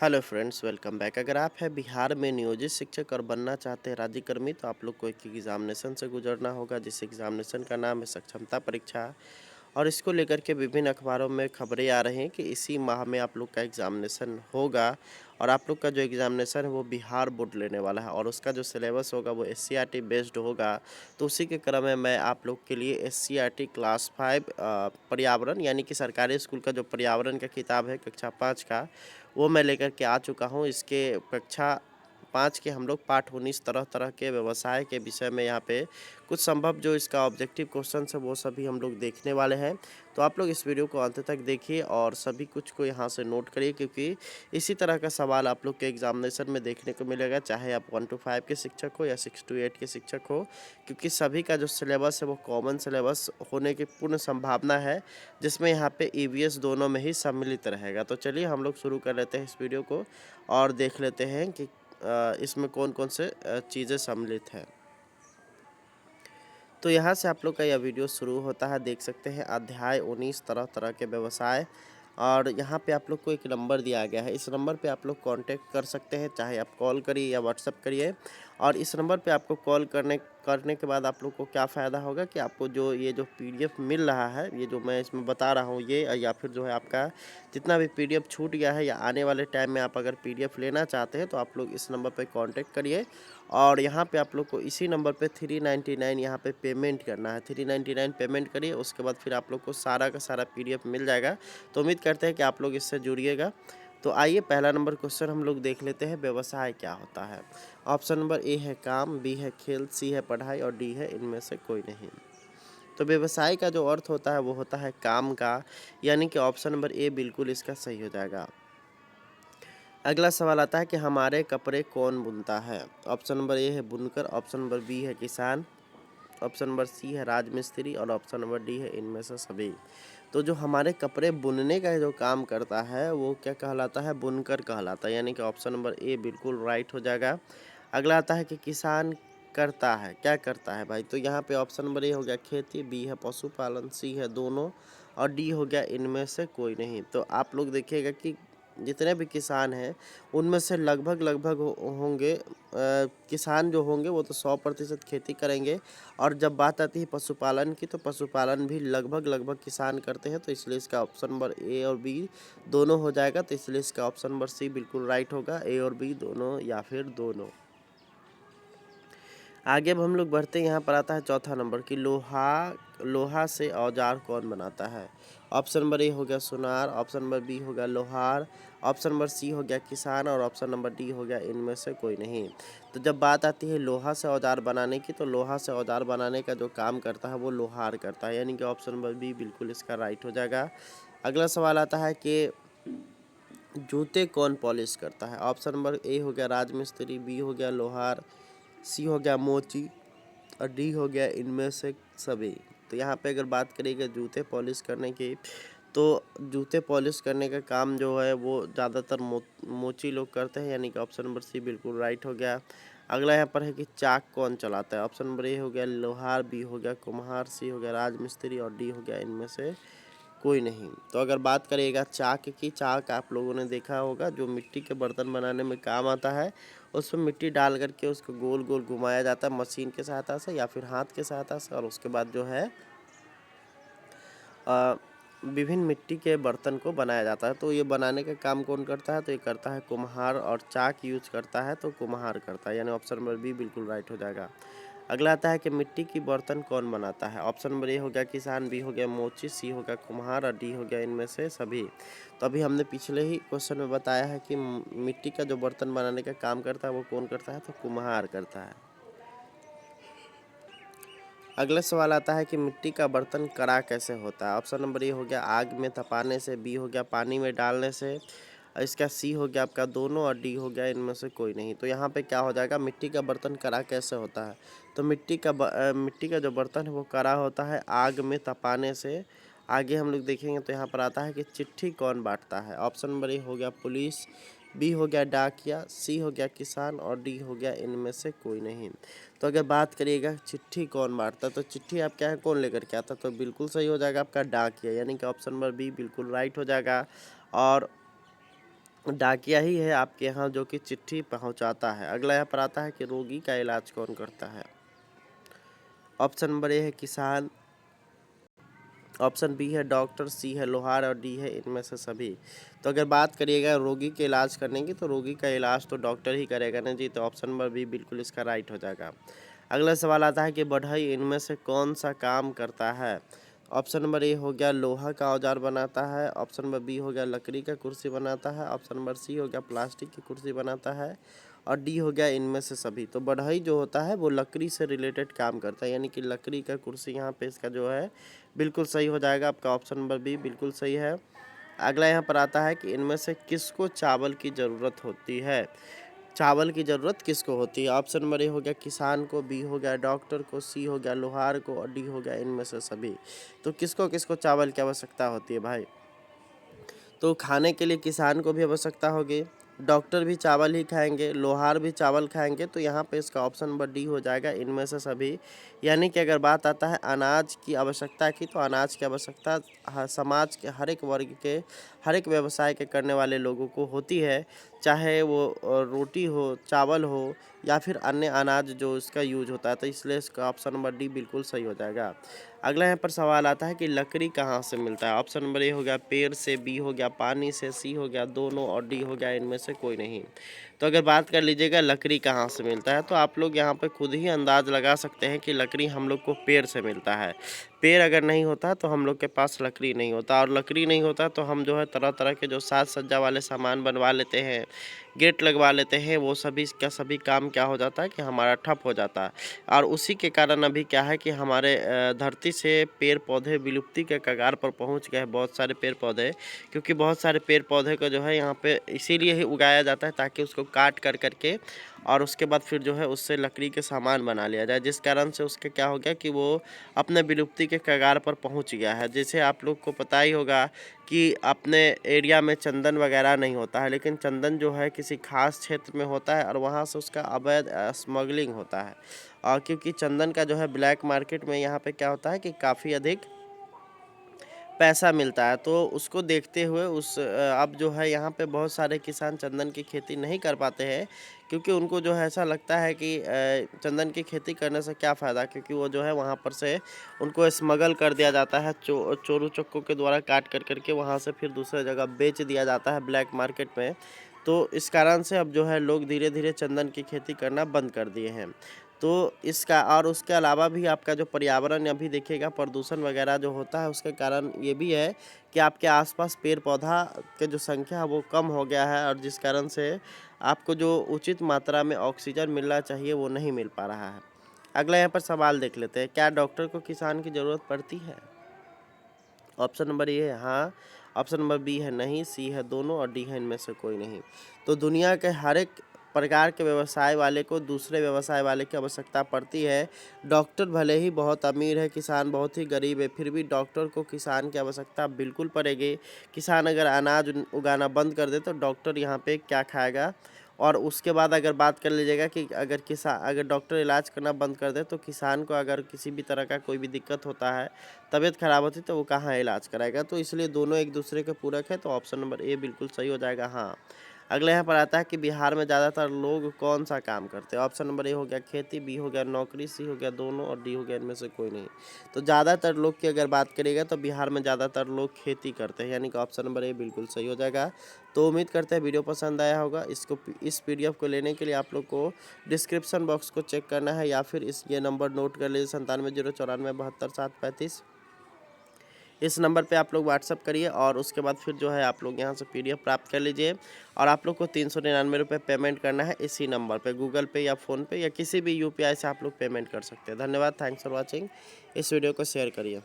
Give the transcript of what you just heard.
Hello friends, welcome back. अगर आप हैं बिहार में नियोजित शिक्षक और बनना चाहते हैं राज्यकर्मी, तो आप लोग को एक एग्जामिनेशन से गुजरना होगा, जिस एग्जामिनेशन का नाम है सक्षमता परीक्षा। और इसको लेकर के विभिन्न अखबारों में खबरें आ रही हैं कि इसी माह में आप लोग का एग्जामिनेशन होगा। और आप लोग का जो एग्जामिनेशन है वो बिहार बोर्ड लेने वाला है, और उसका जो सिलेबस होगा वो एससीईआरटी बेस्ड होगा। तो उसी के क्रम में मैं आप लोग के लिए एससीईआरटी क्लास 5 पर्यावरण यानी कि सरकारी स्कूल का जो पर्यावरण का किताब है कक्षा 5 का, वो मैं लेकर के आ चुका हूँ। इसके कक्षा 5 के हम लोग पाठ 19 तरह-तरह के व्यवसाय के विषय में यहाँ पे कुछ संभव जो इसका ऑब्जेक्टिव क्वेश्चन्स है वो सभी हम लोग देखने वाले हैं। तो आप लोग इस वीडियो को अंत तक देखिए और सभी कुछ को यहाँ से नोट करिए, क्योंकि इसी तरह का सवाल आप लोग के एग्जामिनेशन में देखने को मिलेगा, चाहे आप 1 to 5 के शिक्षक हो या 6 to 8 के शिक्षक हो, क्योंकि सभी का जो सिलेबस है वो कॉमन सिलेबस होने की पूर्ण संभावना है, जिसमें यहाँ पे ईवीएस दोनों में ही सम्मिलित रहेगा। तो चलिए हम लोग शुरू कर लेते हैं इस वीडियो को और देख लेते हैं कि इसमें कौन-कौन से चीज़ें सम्मिलित हैं। तो यहाँ से आप लोग का यह वीडियो शुरू होता है, देख सकते हैं अध्याय 19 तरह-तरह के व्यवसाय। और यहाँ पे आप लोग को एक नंबर दिया गया है, इस नंबर पे आप लोग कांटेक्ट कर सकते हैं, चाहे आप कॉल करिए या व्हाट्सएप करिए। और इस नंबर पे आपको कॉल करने करने के बाद आप लोग को क्या फ़ायदा होगा कि आपको जो ये जो पीडीएफ मिल रहा है, ये जो मैं इसमें बता रहा हूँ ये, या फिर जो है आपका जितना भी पीडीएफ छूट गया है या आने वाले टाइम में आप अगर पीडीएफ लेना चाहते हैं, तो आप लोग इस नंबर पे कांटेक्ट करिए। और यहाँ पे आप लोग को इसी नंबर पे 399 यहाँ पे पेमेंट करना है। 399 पेमेंट करिए, उसके बाद फिर आप लोग को सारा का सारा पीडीएफ मिल जाएगा। तो उम्मीद करते हैं कि आप लोग इससे जुड़िएगा। तो आइए पहला नंबर क्वेश्चन हम लोग देख लेते हैं, व्यवसाय क्या होता है। ऑप्शन नंबर ए है काम, बी है खेल, सी है पढ़ाई और डी है इनमें से कोई नहीं। तो व्यवसाय का जो अर्थ होता है वो होता है काम का, यानी कि ऑप्शन नंबर ए बिल्कुल इसका सही हो जाएगा। अगला सवाल आता है कि हमारे कपड़े कौन बुनता है। ऑप्शन नंबर ए है बुनकर, ऑप्शन नंबर बी है किसान, ऑप्शन नंबर सी है राजमिस्त्री और ऑप्शन नंबर डी है इनमें से सभी। तो जो हमारे कपड़े बुनने का जो काम करता है वो क्या कहलाता है, बुनकर कहलाता है, यानी कि ऑप्शन नंबर ए बिल्कुल राइट हो जाएगा। अगला आता है कि किसान करता है, क्या करता है भाई, तो यहाँ पे ऑप्शन नंबर ए हो गया खेती, बी है पशुपालन, सी है दोनों और डी हो गया इनमें से कोई नहीं। तो आप लोग देखिएगा कि जितने भी किसान हैं उनमें से लगभग होंगे किसान जो होंगे वो तो 100% खेती करेंगे। और जब बात आती है पशुपालन की, तो पशुपालन भी लगभग किसान करते हैं, तो इसलिए इसका ऑप्शन नंबर ए और बी दोनों हो जाएगा। तो इसलिए इसका ऑप्शन नंबर सी बिल्कुल राइट होगा, ए और बी दोनों या फिर दोनों। आगे अब हम लोग बढ़ते हैं, यहाँ पर आता है चौथा नंबर कि लोहा से औजार कौन बनाता है। ऑप्शन नंबर ए हो गया सुनार, ऑप्शन नंबर बी हो गया लोहार, ऑप्शन नंबर सी हो गया किसान और ऑप्शन नंबर डी हो गया इनमें से कोई नहीं। तो जब बात आती है लोहा से औजार बनाने की, तो लोहा से औजार बनाने का जो काम करता है वो लोहार करता है, यानी कि ऑप्शन नंबर बी बिल्कुल इसका राइट हो जाएगा। अगला सवाल आता है कि जूते कौन पॉलिश करता है। ऑप्शन नंबर ए हो गया राजमिस्त्री, बी हो गया लोहार, सी हो गया मोची और डी हो गया इनमें से सभी। तो यहाँ पे अगर बात करेंगे जूते पॉलिश करने की, तो जूते पॉलिश करने का काम जो है वो ज़्यादातर मोची लोग करते हैं, यानी कि ऑप्शन नंबर सी बिल्कुल राइट हो गया। अगला यहाँ पर है कि चाक कौन चलाता है। ऑप्शन नंबर ए हो गया लोहार, बी हो गया कुम्हार, सी हो गया राजमिस्त्री और डी हो गया इनमें से कोई नहीं। तो अगर बात करिएगा चाक की, चाक आप लोगों ने देखा होगा जो मिट्टी के बर्तन बनाने में काम आता है, उसमें मिट्टी डाल करके उसको गोल गोल घुमाया जाता है मशीन की सहायता से या फिर हाथ की सहायता से, और उसके बाद जो है अ, विभिन्न मिट्टी के बर्तन को बनाया जाता है। तो ये बनाने का काम कौन करता है, तो ये करता है कुम्हार, और चाक यूज करता है तो कुम्हार करता है, यानी ऑप्शन नंबर बी बिल्कुल राइट हो जाएगा। अगला आता है कि मिट्टी की बर्तन कौन बनाता है। ऑप्शन नंबर ए हो गया किसान, बी हो गया मोची, सी हो गया कुम्हार और डी हो गया इनमें से सभी। तो अभी हमने पिछले ही क्वेश्चन में बताया है कि मिट्टी का जो बर्तन बनाने का काम करता है वो कौन करता है, तो कुम्हार करता है। अगला सवाल आता है कि मिट्टी का बर्तन कड़ा कैसे होता है। ऑप्शन नंबर ए हो गया आग में तपाने से, बी हो गया पानी में डालने से, इसका सी हो गया आपका दोनों और डी हो गया इनमें से कोई नहीं। तो यहाँ पे क्या हो जाएगा, मिट्टी का बर्तन कड़ा कैसे होता है, तो मिट्टी का जो बर्तन है वो कड़ा होता है आग में तपाने से। आगे हम लोग देखेंगे तो यहाँ पर आता है कि चिट्ठी कौन बांटता है। ऑप्शन नंबर ए हो गया पुलिस, बी हो गया डाकिया, सी हो गया किसान और डी हो गया इनमें से कोई नहीं। तो अगर बात करिएगा चिट्ठी कौन बांटता है, तो चिट्ठी आप क्या है कौन लेकर के आता है, तो बिल्कुल सही हो जाएगा आपका डाकिया, यानी कि ऑप्शन नंबर बी बिल्कुल राइट हो जाएगा। और डाकिया ही है आपके यहाँ जो कि चिट्ठी पहुँचाता है। अगला यहाँ पर आता है कि रोगी का इलाज कौन करता है। ऑप्शन नंबर ए है किसान, ऑप्शन बी है डॉक्टर, सी है लोहार और डी है इनमें से सभी। तो अगर बात करिएगा रोगी के इलाज करने की, तो रोगी का इलाज तो डॉक्टर ही करेगा ना जी, तो ऑप्शन नंबर बी बिल्कुल इसका राइट हो जाएगा। अगला सवाल आता है कि बढ़ई इनमें से कौन सा काम करता है। ऑप्शन नंबर ए हो गया लोहा का औजार बनाता है, ऑप्शन नंबर बी हो गया लकड़ी का कुर्सी बनाता है, ऑप्शन नंबर सी हो गया प्लास्टिक की कुर्सी बनाता है और डी हो गया इनमें से सभी। तो बढ़ई जो होता है वो लकड़ी से रिलेटेड काम करता है, यानी कि लकड़ी का कुर्सी यहाँ पे इसका जो है बिल्कुल सही हो जाएगा। आपका ऑप्शन नंबर बी बिल्कुल सही है। अगला यहाँ पर आता है कि इनमें से किसको चावल की ज़रूरत होती है। चावल की ज़रूरत किसको होती है। ऑप्शन नंबर ए हो गया किसान को, बी हो गया डॉक्टर को, सी हो गया लोहार को और डी हो गया इनमें से सभी। तो किसको किसको चावल की आवश्यकता होती है भाई। तो खाने के लिए किसान को भी आवश्यकता होगी, डॉक्टर भी चावल ही खाएंगे, लोहार भी चावल खाएंगे। तो यहाँ पे इसका ऑप्शन नंबर डी हो जाएगा इनमें से सभी। यानी कि अगर बात आता है अनाज की आवश्यकता की, तो अनाज की आवश्यकता समाज के हर एक वर्ग के, हर एक व्यवसाय के करने वाले लोगों को होती है, चाहे वो रोटी हो, चावल हो या फिर अन्य अनाज जो इसका यूज होता है। तो इसलिए इसका ऑप्शन नंबर डी बिल्कुल सही हो जाएगा। अगला यहाँ पर सवाल आता है कि लकड़ी कहाँ से मिलता है। ऑप्शन नंबर ए हो गया पेड़ से, बी हो गया पानी से, सी हो गया दोनों और डी हो गया इनमें से कोई नहीं। तो अगर बात कर लीजिएगा लकड़ी कहाँ से मिलता है, तो आप लोग यहाँ पे खुद ही अंदाज लगा सकते हैं कि लकड़ी हम लोग को पेड़ से मिलता है। पेड़ अगर नहीं होता तो हम लोग के पास लकड़ी नहीं होता, और लकड़ी नहीं होता तो हम जो है तरह तरह के जो साज सज्जा वाले सामान बनवा लेते हैं, गेट लगवा लेते हैं, वो सभी का सभी काम क्या हो जाता है कि हमारा ठप हो जाता है। और उसी के कारण अभी क्या है कि हमारे धरती से पेड़ पौधे विलुप्ति के कगार पर पहुंच गए हैं, बहुत सारे पेड़ पौधे। क्योंकि बहुत सारे पेड़ पौधे को जो है यहाँ पे इसीलिए ही उगाया जाता है ताकि उसको काट कर करके और उसके बाद फिर जो है उससे लकड़ी के सामान बना लिया जाए, जिस कारण से उसके क्या हो गया कि वो अपने विलुप्ति के कगार पर पहुंच गया है। जैसे आप लोग को पता ही होगा कि अपने एरिया में चंदन वगैरह नहीं होता है, लेकिन चंदन जो है किसी खास क्षेत्र में होता है और वहाँ से उसका अवैध स्मगलिंग होता है। और क्योंकि चंदन का जो है ब्लैक मार्केट में यहाँ पे क्या होता है कि काफ़ी अधिक पैसा मिलता है, तो उसको देखते हुए अब जो है यहाँ पे बहुत सारे किसान चंदन की खेती नहीं कर पाते हैं, क्योंकि उनको जो है ऐसा लगता है कि चंदन की खेती करने से क्या फ़ायदा, क्योंकि वो जो है वहाँ पर से उनको स्मगल कर दिया जाता है, चोरू चक्कों के द्वारा काट कर करके वहाँ से फिर दूसरे जगह बेच दिया जाता है ब्लैक मार्केट में। तो इस कारण से अब जो है लोग धीरे धीरे चंदन की खेती करना बंद कर दिए हैं। तो इसका और उसके अलावा भी आपका जो पर्यावरण अभी देखिएगा प्रदूषण वगैरह जो होता है, उसके कारण ये भी है कि आपके आसपास पेड़ पौधा के जो संख्या है वो कम हो गया है, और जिस कारण से आपको जो उचित मात्रा में ऑक्सीजन मिलना चाहिए वो नहीं मिल पा रहा है। अगला यहाँ पर सवाल देख लेते हैं, क्या डॉक्टर को किसान की ज़रूरत पड़ती है। ऑप्शन नंबर ए है हाँ, ऑप्शन नंबर बी है नहीं, सी है दोनों और डी है इनमें से कोई नहीं। तो दुनिया के हर एक प्रकार के व्यवसाय वाले को दूसरे व्यवसाय वाले की आवश्यकता पड़ती है। डॉक्टर भले ही बहुत अमीर है, किसान बहुत ही गरीब है, फिर भी डॉक्टर को किसान की आवश्यकता बिल्कुल पड़ेगी। किसान अगर अनाज उगाना बंद कर दे तो डॉक्टर यहाँ पे क्या खाएगा। और उसके बाद अगर बात कर लीजिएगा कि अगर डॉक्टर इलाज करना बंद कर दे तो किसान को अगर किसी भी तरह का कोई भी दिक्कत होता है, तबीयत खराब होती है, तो वो कहाँ इलाज कराएगा। तो इसलिए दोनों एक दूसरे के पूरक है, तो ऑप्शन नंबर ए बिल्कुल सही हो जाएगा हाँ। अगले यहाँ पर आता है कि बिहार में ज़्यादातर लोग कौन सा काम करते हैं। ऑप्शन नंबर ए हो गया खेती, बी हो गया नौकरी, सी हो गया दोनों और डी हो गया इनमें से कोई नहीं। तो ज़्यादातर लोग की अगर बात करिएगा तो बिहार में ज़्यादातर लोग खेती करते हैं, यानी कि ऑप्शन नंबर ए बिल्कुल सही हो जाएगा। तो उम्मीद करते हैं वीडियो पसंद आया होगा। इस PDF को लेने के लिए आप लोग को डिस्क्रिप्शन बॉक्स को चेक करना है, या फिर ये नंबर नोट कर लीजिए 9709475735। इस नंबर पे आप लोग व्हाट्सअप करिए और उसके बाद फिर जो है आप लोग यहाँ से PDF प्राप्त कर लीजिए। और आप लोग को 399 रुपये पेमेंट करना है इसी नंबर पे, गूगल पे या फ़ोन पे या किसी भी UPI से आप लोग पेमेंट कर सकते हैं। धन्यवाद, थैंक्स फॉर वॉचिंग। इस वीडियो को शेयर करिए।